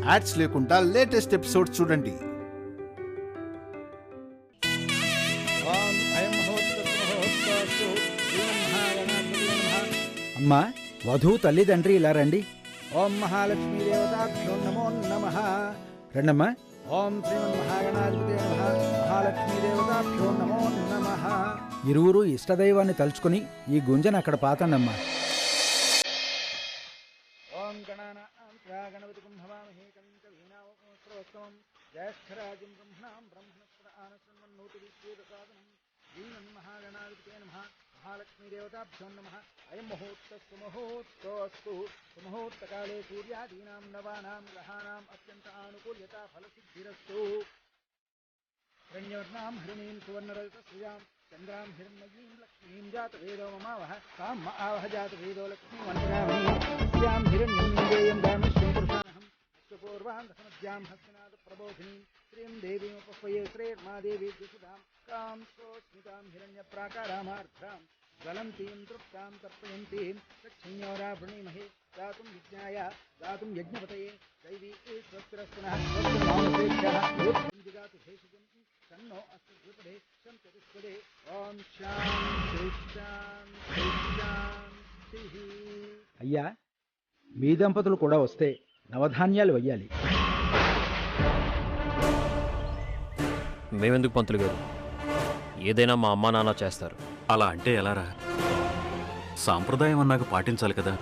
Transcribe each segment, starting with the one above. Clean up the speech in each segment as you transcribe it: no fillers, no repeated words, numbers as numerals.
Ads లేకుండా latest episodes చూడండి. అమ్మా, వధువు తల్లిదండ్రి ఇలా రండి. ఓం మహాలక్ష్మీ దేవతాభ్యో నమో నమః. రండమ్మా. ఓం శ్రీమన్మహాగణాధిపతే నమః. మహాలక్ష్మీ దేవతాభ్యో నమో నమః. ఇరువురు ఇష్టదైవాన్ని తలుచుకుని ఈ గుంజను అక్కడ పాతండమ్మా. ఓం గణానాం భవామహే కవిం కవీనాముపమస్రవస్తమం జ్యేష్ఠరాజం బ్రహ్మణాం బ్రహ్మణస్పద ఆనశృణ్వన్నోతి విద్యుతసాదనం. శ్రీమన్మహాగణాధిపతే నమః. మహాలక్ష్మీ దేవతాభ్యో నమః. అయం ముహూర్తస్తు ముహూర్తోస్తు. సుముహూర్తకాలే సూర్యాదీనాం నవానాం గ్రహాణాం అత్యంత ఆనుకూల్యతా ఫలసిద్ధిరస్తు. హిరణ్యవర్ణాం హరిణీం సువర్ణరజతశ్రియాం చంద్రాం హిరణ్మయీం లక్ష్మీం జాతవేదో మమావహ తాం ఆవహ జాతవేదో లక్ష్మీం వందనామి. తస్యాం హిరణ్యం దేయం దామిశ్వం పురుషానహం అశ్వపూర్వాం దశమధ్యాం హస్తినాథ ప్రబోధినీం శ్రీం దేవీముపహ్వయే శ్రేర్మా దేవీ ద్విసుధాం కాం స్మితాం హిరణ్య ప్రాకారామార్ధ్రాం జ్వలంతీం తృప్తాం తర్పయంతీం దక్షిణ్యోరావృణీమహే దాతుం విజ్ఞాయ దాతుం యజ్ఞపతయే దైవీ స్వస్తిరస్తునః దిగాతు భేషజం తన్నో అస్తు ద్విపదే శం చతుష్పదే. ఓం శాంతి శాంతి శాంతి. అయ్యా, మీ దంపతులు కూడా వస్తే నవధాన్యాలు వెయ్యాలి. మేమెందుకు పంతులు గారు? ఏదైనా మా అమ్మా నాన్న చేస్తారు. అలా అంటే ఎలారా? సాంప్రదాయం అన్నాక పాటించాలి కదా.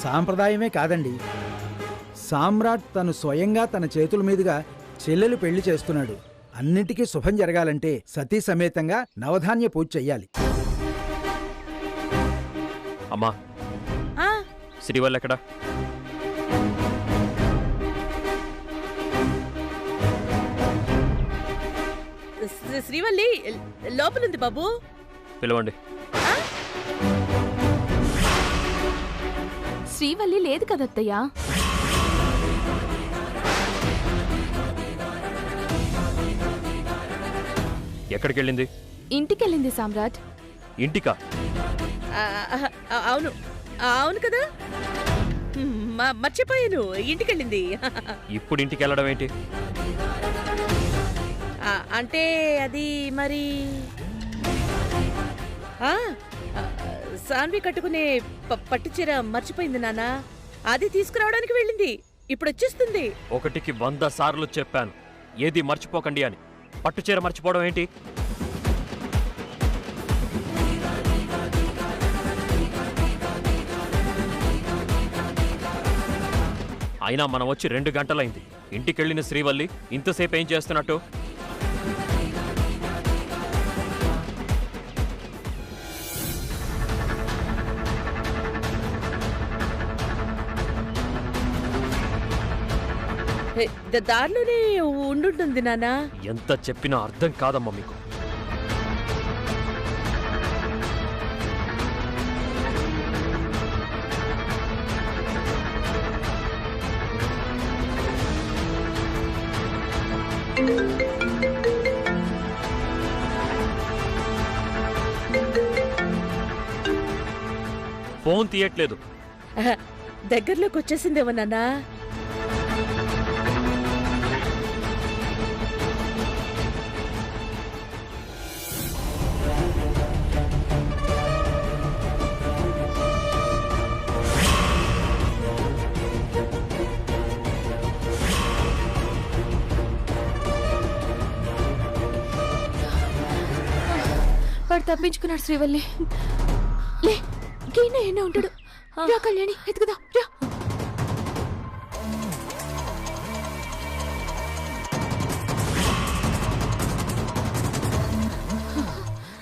సాంప్రదాయమే కాదండి, సామ్రాట్ తను స్వయంగా తన చేతుల మీదుగా చెల్లెలు పెళ్లి చేస్తున్నాడు. అన్నిటికీ శుభం జరగాలంటే సతీ సమేతంగా నవధాన్య పూజ చెయ్యాలి. అమ్మా, శ్రీవల్లి ఎక్కడా? శ్రీవల్లి లోపలుంది బాబు. పిలవండి. శ్రీవల్లి లేదు కదత్తయ్యా. ఎక్కడికి వెళ్ళింది? ఇంటికెళ్ళింది సామ్రాట్. ఇంటికా? అవును అవును కదా, మర్చిపోయాను, ఇంటికెళ్ళింది. ఇప్పుడు ఇంటికి వెళ్ళడం ఏంటి? అంటే అది మరి సాన్వి కట్టుకునే పట్టుచీర మర్చిపోయింది నాన్న, అది తీసుకురావడానికి వెళ్ళింది. ఇప్పుడు వచ్చేస్తుంది. 1కి 100 సార్లు చెప్పాను ఏది మర్చిపోకండి అని. పట్టుచీర మర్చిపోవడం ఏంటి? అయినా మనం వచ్చి 2 గంటలైంది. ఇంటికెళ్ళిన శ్రీవల్లి ఇంతసేపు ఏం చేస్తున్నట్టు? దారిలోనే ఉండుంటుంది నాన్న. ఎంత చెప్పినా అర్థం కాదమ్మా మీకు. ఫోన్ తీయట్లేదు. దగ్గరలోకి వచ్చేసిందేమో నాన్నా. వాడు తప్పించుకున్నాడు శ్రీవల్లి. లే, గీన ఏనా ఉంటాడు. రా కళ్యాణి, ఎత్తుకుదా రా.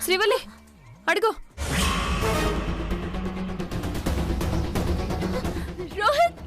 శ్రీవల్లి అడుగు. రోహిత్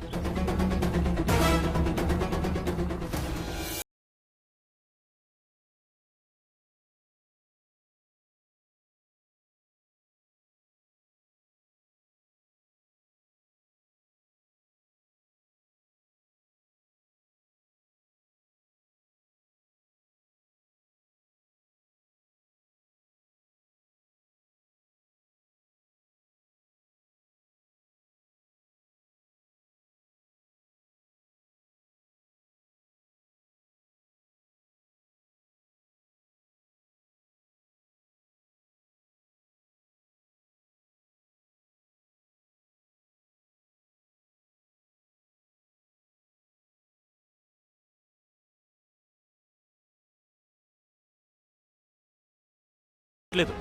లేదు.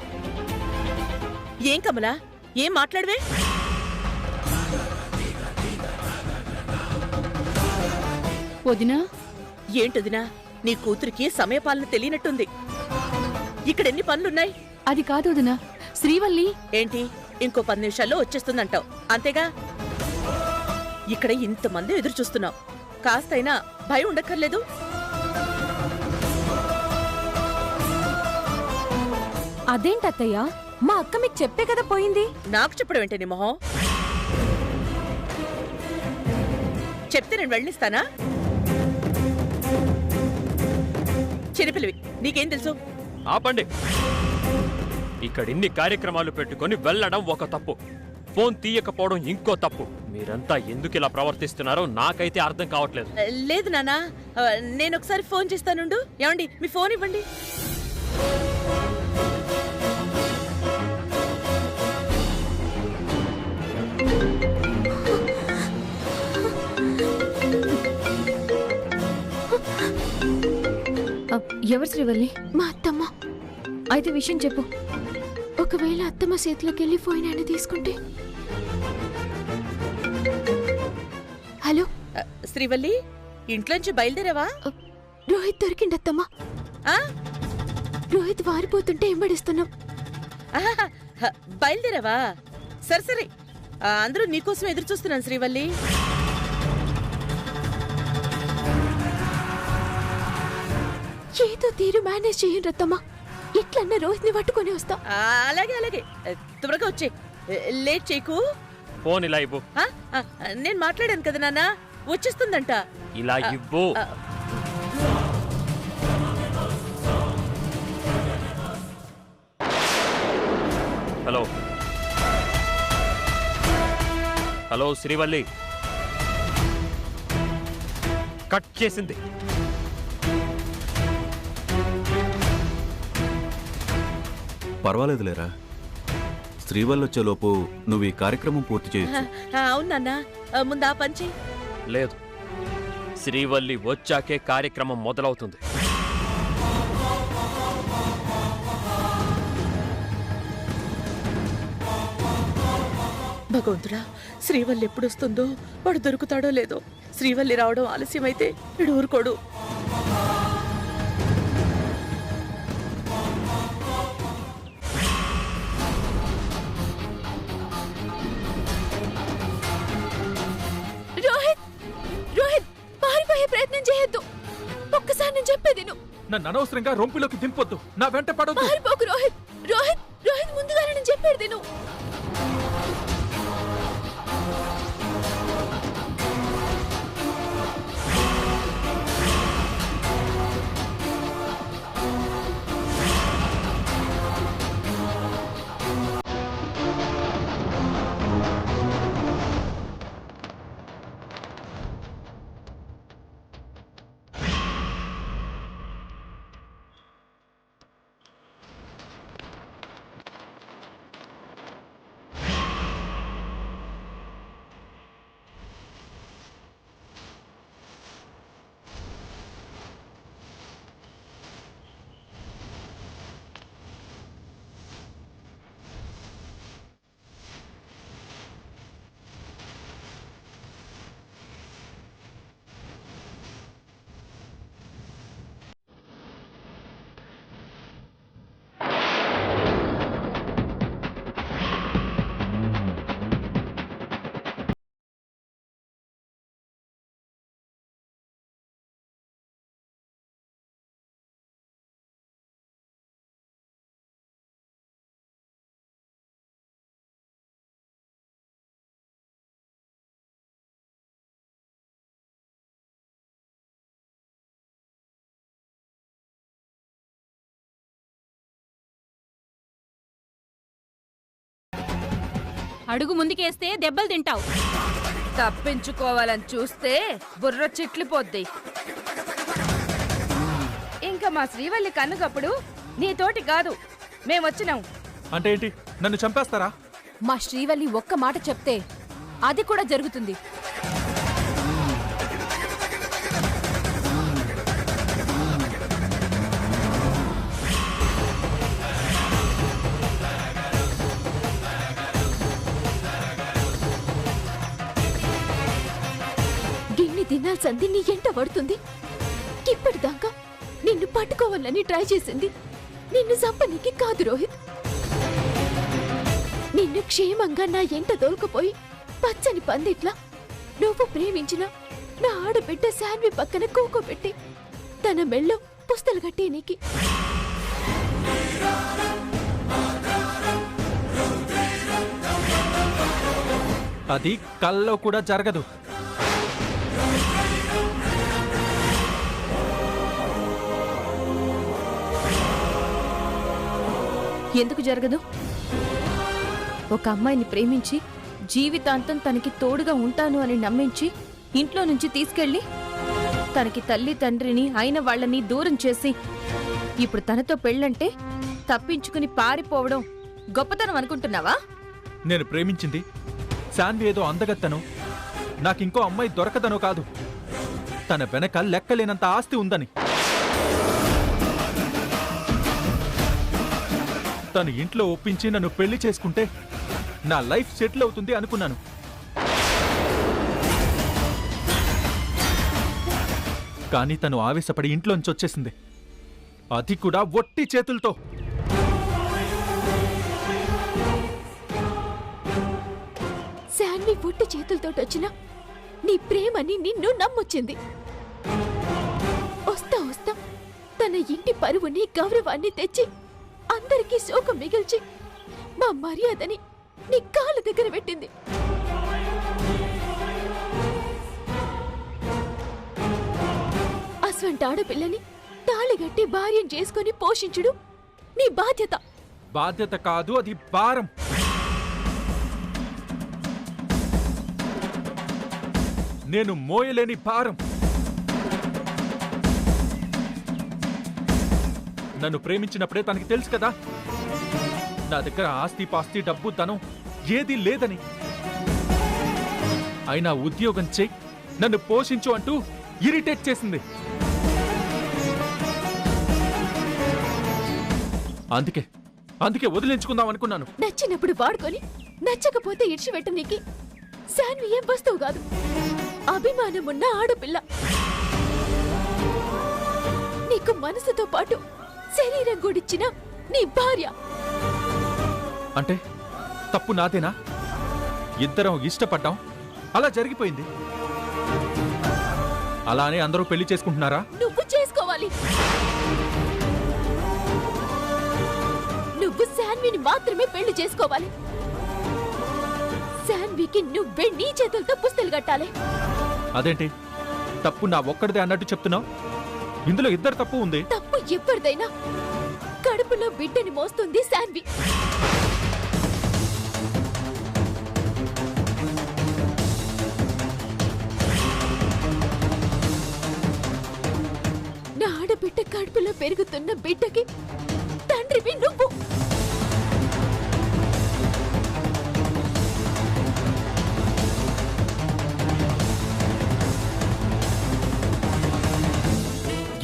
ఏం కమలా, ఏం మాట్లాడవే? వదినా, ఏంటొదినా, నీ కూతురికి సమయపాలన తెలియనట్టుంది. ఇక్కడెన్ని పనులున్నాయి? అది కాదు వదినా. శ్రీవల్లి ఏంటి, ఇంకో 10 నిమిషాల్లో వచ్చేస్తుందంటావు అంతేగా? ఇక్కడ ఇంతమంది ఎదురు చూస్తున్నావు, కాస్తైనా భయం ఉండక్కర్లేదు? అదేంటత్తయ్య, మా అక్క మీకు చెప్పే కదా పోయింది. నాకు చెప్పడం ఏంటి నీ మొహం? చెప్తే నేను వెళ్ళిస్తానా? చిన్నపిల్లవి, నీకేం తెలుసు? ఆపండి. ఇక్కడ ఇన్ని కార్యక్రమాలు పెట్టుకొని వెళ్ళడం ఒక తప్పు, ఫోన్ తీయకపోవడం ఇంకో తప్పు. మీరంతా ఎందుకు ఇలా ప్రవర్తిస్తున్నారో నాకైతే అర్థం కావట్లేదు. లేదు నానా, నేను ఒకసారి ఫోన్ చేస్తానుండు. ఏమండి, మీ ఫోన్ ఇవ్వండి. ఎవరు శ్రీవల్లి? మా అత్తమ్మ. అయితే విషయం చెప్పు. ఒకవేళ అత్తమ్మ చేతిలోకి వెళ్ళి ఫోన్ ఆయన తీసుకుంటే? హలో శ్రీవల్లి, ఇంట్లోంచి బయలుదేరావా? రోహిత్ దొరికిండి అత్తమ్మ. ఆ? రోహిత్ వారిపోతుంటే ఎంబడిస్తున్నాం. ఆహాహా, బయలుదేరావా? సరే సరే, అందరూ నీకోసం ఎదురు చూస్తున్నాను శ్రీవల్లి. ఏదో తీరు మేనేజ్ చేయండి అత్తమ్మ. ఇట్లన్న రోహిత్ ని పట్టుకొని వస్తాం. అలాగే అలాగే, త్వరగా వచ్చే, లేట్ చేయకు. ఫోన్ ఇలా ఇవ్వు. నేను మాట్లాడాను కదా నాన్న, వచ్చేస్తుందంట. ఇలా ఇవ్వు. హలో హలో శ్రీవల్లి, కట్ చేసింది. పర్వాలేదులేరా, శ్రీవల్లి వచ్చేలోపు నువ్వు ఈ కార్యక్రమం పూర్తి చేయొచ్చు. అవును నాన్న, ముందు ఆ పని చెయ్యి. లేదు, శ్రీవల్లి వచ్చాకే కార్యక్రమం మొదలవుతుంది. భగవంతుడా, శ్రీవల్లి ఎప్పుడొస్తుందో, వాడు దొరుకుతాడో లేదో. శ్రీవల్లి రావడం ఆలస్యమైతే వీడు ఊరుకోడు. రోహిత్, రోహిత్, పారిపోయే ప్రయత్నం చేయొద్దు. ఒక్కసారి నేను చెప్పేది నువ్వు. నన్ను అనవసరంగా రొంపిలోకి దింపొద్దు, నా వెంట పడొద్దు. పారిపోకు రోహిత్. రోహిత్, రోహిత్, ముందుగానే నేను చెప్పేది నువ్వు. అడుగు ముందుకేస్తే దెబ్బలు తింటావు. తప్పించుకోవాలని చూస్తే బుర్ర చిట్లిపోద్ది. ఇంకా మా శ్రీవల్లి కన్నుకప్పుడు నీతోటి కాదు మేమొచ్చినాం. అంటే ఏంటి, నన్ను చంపేస్తారా? మా శ్రీవల్లి ఒక్క మాట చెప్తే అది కూడా జరుగుతుంది. దినాల సంధి నీ ఎంట పడుతుంది. ఇప్పటిదాకా నిన్ను పట్టుకోవాలని ట్రై చేసింది నిన్ను చంపనీకి కాదు రోహిత్. నిన్ను క్షేమంగా నా ఎంట దొరకపోయి పచ్చని పందిట్లా నువ్వు ప్రేమించిన నా ఆడబిడ్డ శాన్వి పక్కన కూకోబెట్టి తన మెళ్ళో పుస్తలు కట్టే నీకి. అది కల్లో కూడా జరగదు. ఎందుకు జరగదు? ఒక అమ్మాయిని ప్రేమించి జీవితాంతం తనకి తోడుగా ఉంటాను అని నమ్మించి ఇంట్లో నుంచి తీసుకెళ్లి తనకి తల్లి తండ్రిని అయిన వాళ్ళని దూరం చేసి ఇప్పుడు తనతో పెళ్ళంటే తప్పించుకుని పారిపోవడం గొప్పతనం అనుకుంటున్నావా? నేను ప్రేమించింది శాన్వి ఏదో అందగత్తను, నాకింకో అమ్మాయి దొరకదనో కాదు, తన వెనక లెక్కలేనంత ఆస్తి ఉందని. తను ఇంట్లో ఒప్పించి నన్ను పెళ్లి చేసుకుంటే నా లైఫ్ సెటిల్ అవుతుంది అనుకున్నాను. కానీ తను ఆవేశపడి ఇంట్లోంచి వచ్చేసింది, అది కూడా ఒట్టి చేతులతో. శాన్వి ఒట్టి చేతులతోటొచ్చిన నీ ప్రేమని నిన్ను నమ్మొచ్చింది. వస్తా వస్తా తన ఇంటి పరువుని గౌరవాన్ని తెచ్చి అందరికీ శోకం మిగిల్చి మా మర్యాదని నీ కాళ్ళ దగ్గర పెట్టింది. అస్వంటి ఆడపిల్లని తాళిగట్టి భార్యం చేసుకుని పోషించుడు నీ బాధ్యత. బాధ్యత కాదు, అది భారం. నేను మోయలేని భారం. నన్ను ప్రేమించినప్పుడే తనకి తెలుసు కదా నా దగ్గర ఆస్తి పాస్తి డబ్బు ధనం ఏదీ లేదని. అయినా ఉద్యోగం చెయ్యి, నన్ను పోషించు అంటూ ఇరిటేట్ చేసింది. అందుకే వదిలించుకుందాం అనుకున్నాను. నచ్చినప్పుడు వాడుకొని నచ్చకపోతే ఇడిచిపెట్టనీకి శాన్వి ఏం వస్తువు కాదు, అభిమానమున్న ఆడపిల్ల. నీకు మనసుతో పాటు శరీరం కూడిచ్చిన నీ భార్య. అంటే తప్పు నాదేనా? ఇద్దరం ఇష్టపడ్డాం, అలా జరిగిపోయింది. అలానే అందరూ పెళ్లి చేసుకుంటున్నారా? నువ్వు చేసుకోవాలి. నువ్వు శాన్విని మాత్రమే పెళ్లి చేసుకోవాలి. శాన్వికి నువ్వే నీ చేతులతో పుస్తలు కట్టాలి. అదేంటి తప్పు నా ఒక్కడిదే అన్నట్టు చెప్తున్నావు? ఇందులో ఇద్దరు తప్పు ఉంది. తప్పు ఎవరిదైనా కడుపులో బిడ్డని మోస్తుంది శాన్వి. నా ఆడబిడ్డ కడుపులో పెరుగుతున్న బిడ్డకి తండ్రివి నువ్వు.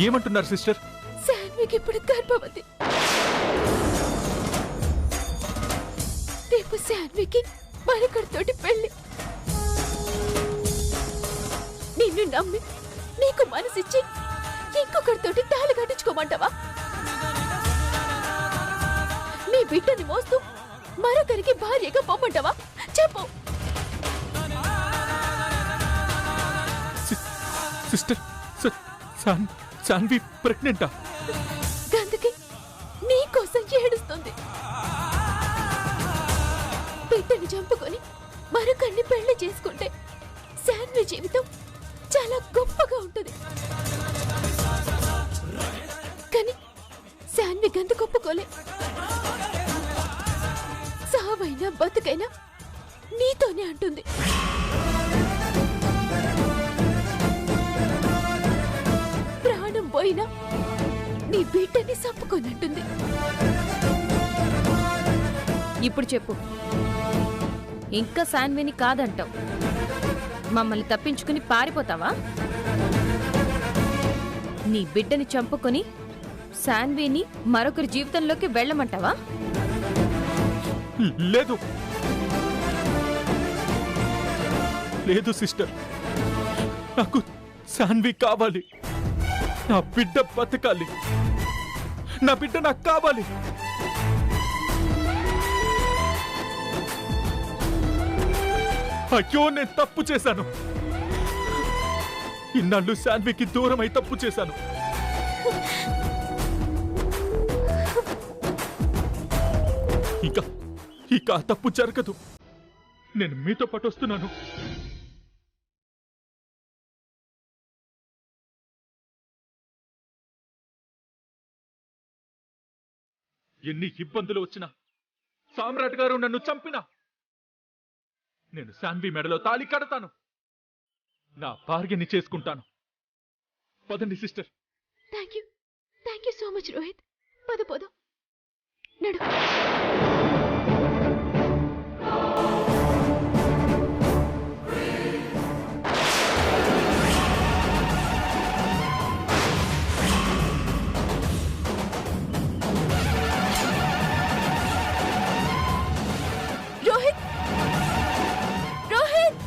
ఏమంటున్నారు సిస్టర్? శాన్వికి ఇప్పుడు గర్భవతి. రేపు శాన్వికి మరొకరితోటి పెళ్లి. నిన్ను నమ్మి నీకు మనసిచ్చి ఇంకొకరితోటి తాళి కట్టించుకోమంటావా? నీ బిడ్డని మోస్తూ మరొకరికి భార్యగా పొమ్మంటావా? చెప్పు. సిస్టర్, శాన్వి ప్రెగ్నెంటా? అందుకే నీకోసం ఏడుస్తుంది. బిడ్డని చంపుకొని మరొకరిని పెళ్లి చేసుకుంటే శాన్వి జీవితం చాలా గొప్పగా ఉంటుంది. కానీ శాన్వి గంత గొప్పకోలే. సావైనా బతుకైనా నీతోనే అంటుంది. ప్రాణం పోయినా నీ బిడ్డని చంపుకోనంటుంది. ఇప్పుడు చెప్పు, ఇంకా శాన్విని కాదంటావు, మమ్మల్ని తప్పించుకుని పారిపోతావా? నీ బిడ్డని చంపుకొని శాన్విని మరొకరి జీవితంలోకి వెళ్ళమంటావా? లేదు లేదు సిస్టర్, శాన్వి కావాలి. నా బిడ్డ బతకాలి. నా బిడ్డ నాకు కావాలి. అయ్యో, నేను తప్పు చేశాను. ఇన్నాళ్ళు శాన్వికి దూరమై తప్పు చేశాను. ఇక ఆ తప్పు జరగదు. నేను మీతో పాటు వస్తున్నాను. ఎన్ని ఇబ్బందులు వచ్చినా, సామ్రాట్ గారు నన్ను చంపినా, నేను శాన్వి మెడలో తాళి కడతాను. నా భార్యని చేసుకుంటాను. పదండి sister. Thank you so much Rohit. పద నడు. రోహిత్ రోహిత్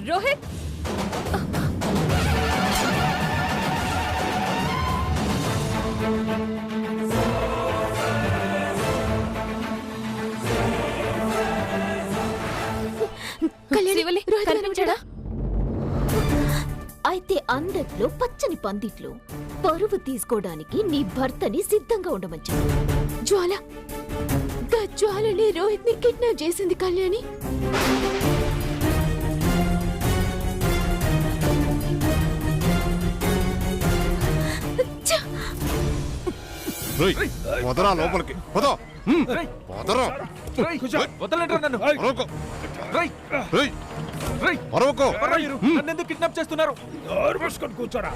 రోహిత్ కళ్యాణి, రోహిత్ కనిపించాడా? అయితే అందట్లో పచ్చని పందిట్లో పరువు తీసుకోవడానికి నీ భర్తని సిద్ధంగా ఉండమని జ్వాల జ్వాలని రోహిత్ ని కిడ్నాప్ చేసింది కళ్యాణి. వదరా లోపలికి వదరా. వదలంటారా నన్ను? నన్నెందుకు కిడ్నాప్ చేస్తున్నారు? కూర్చోరా.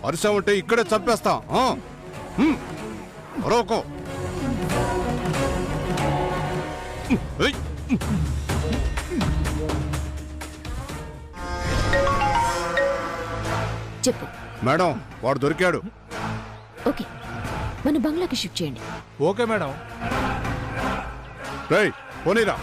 అరిసావంటే ఇక్కడే చంపేస్తా. మరొకో చెప్పు. మేడం, వాడు దొరికాడు. ఓకే, మన బంగ్లాకి షిఫ్ట్ చేయండి. Okay madam. రేయ్, పోనీరా.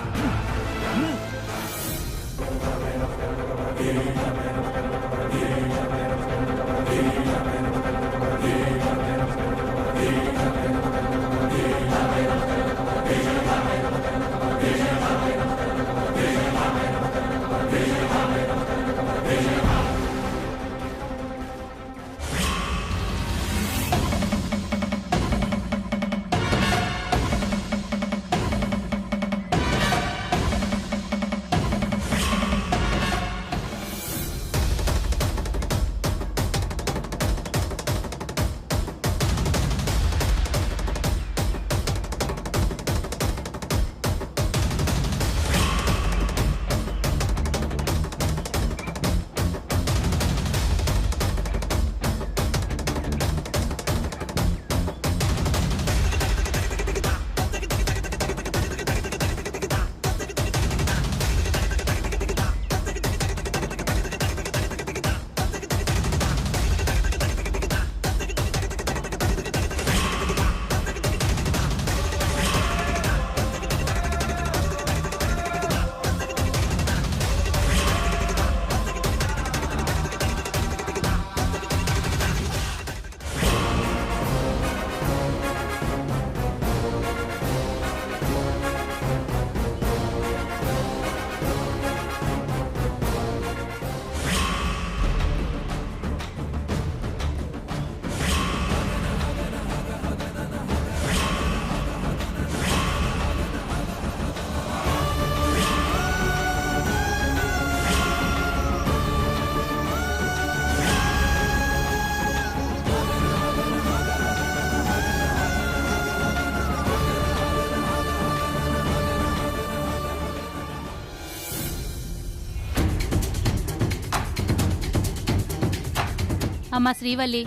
అమ్మా శ్రీవల్లి,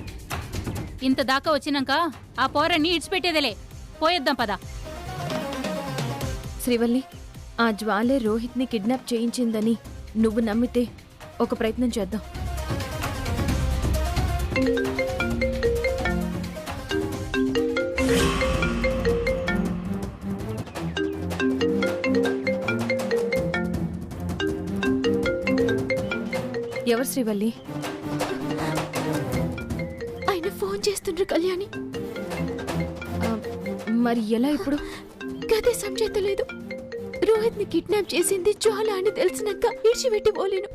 ఇంత దాకా వచ్చినాక ఆ పోరన్ని ఇడిచిపెట్టేదేలే. పోయేద్దాం పదా. శ్రీవల్లి, ఆ జ్వాలే రోహిత్ ని కిడ్నాప్ చేయించిందని నువ్వు నమ్మితే ఒక ప్రయత్నం చేద్దాం. ఎవరు శ్రీవల్లి? ఆయన ఫోన్ చేస్తుండ్రు కళ్యాణి. మరి ఎలా ఇప్పుడు? గదే సంజయత లేదు. రోహిత్ ని కిడ్నాప్ చేసింది జ్వాల అని తెలిసినాక ఈడ్చిపెట్టి పోలేను.